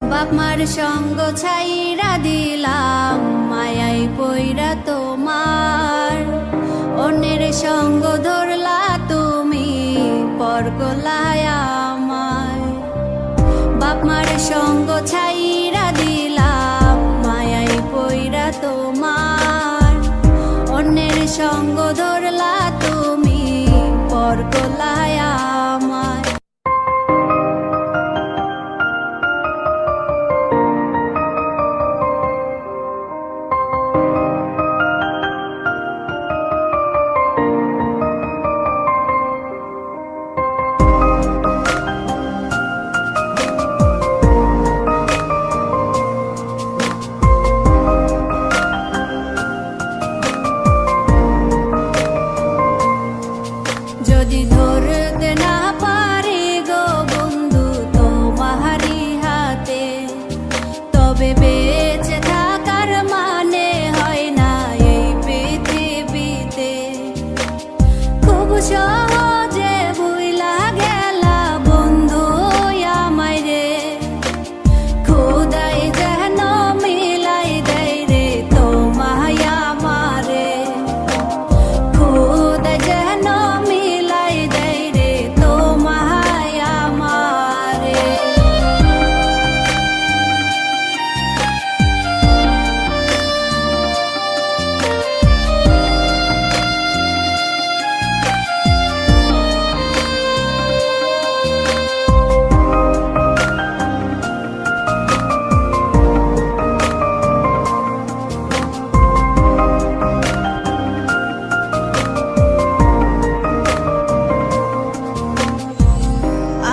বাপ মার সঙ্গ ছাইরা দিলাম, মায়াই পইরা তোমার। অন্যের সঙ্গ ধরলা তুমি, পর গলায় আমায়। বাপ মার সঙ্গ ছাইরা দিলাম, মায়াই পইরা তোমার। অন্যের সঙ্গ ধরলা তুমি, পর গলায় আমায়। যদি ধরতে না পারি গো বন্ধু তোমারি হাতে, তবে বেঁচে থাকার মানে হয় না এই পৃথিবীতে। খুব সহজে ভুইলা গেলা বন্ধু আমায় রে, খোদাই যেন মিলাই দেয় রে তোমায় আমারে। খোদাই যেন মিলাই দেয় রে তোমায় আমারে।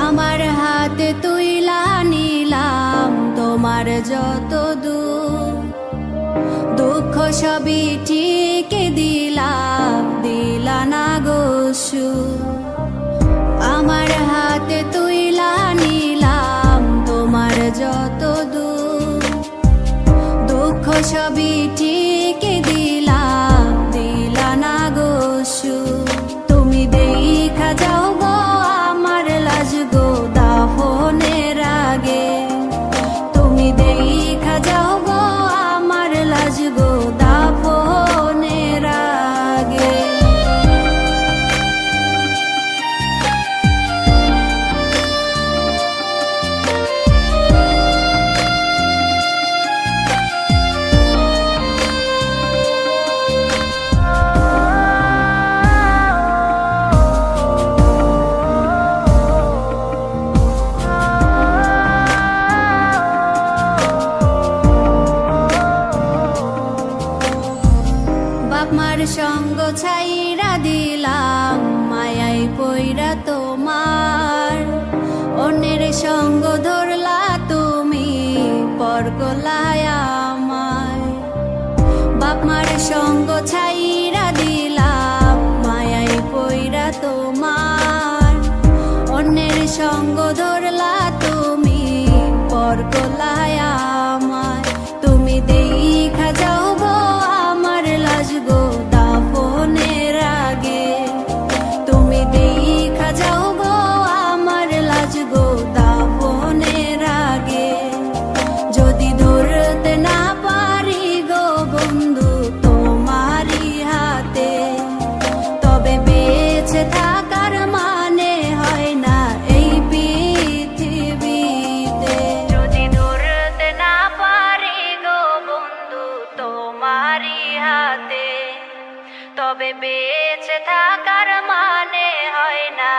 আমার হাতে তুইলা নিলাম তোমার যত দুঃখ, সবই ঠিক দিলা না গো সুখ। আমার হাতে তুইলা নিলাম তোমার যত দুঃখ, সবই ঠিক দিলা না গো সুখ। তুমি দেখা যাও গো আমার লাজ গো দাফনের আগে, তুমি দেখা যাও গো আমার লাজ গো দাফনের আগে। বাপ মার সঙ্গ ছাইরা দিলাম, মায়াই পইরা তোমার। অন্যের সঙ্গ ধরলা তুমি, পর গলায় আমায়। বাপ মার সঙ্গ ছাইরা দিলাম, মায়াই পইরা তোমার। অন্যের সঙ্গ ধরলা তুমি, পর গলায় আমায়। তুমি দেখা যাও গো আমার লাজ গো দাফনের আগে, তুমি দেখা যাও গো আমার লাজ গো দাফনের আগে। যদি ধরতে না পারি গো বন্ধু তোমারি হাতে, তবে বেঁচে থাকার মানে হয় না এই পৃথিবীতে। যদি ধরতে না পারি গো বন্ধু তোমারি হাতে, তবে বেঁচে থাকার মানে হয় না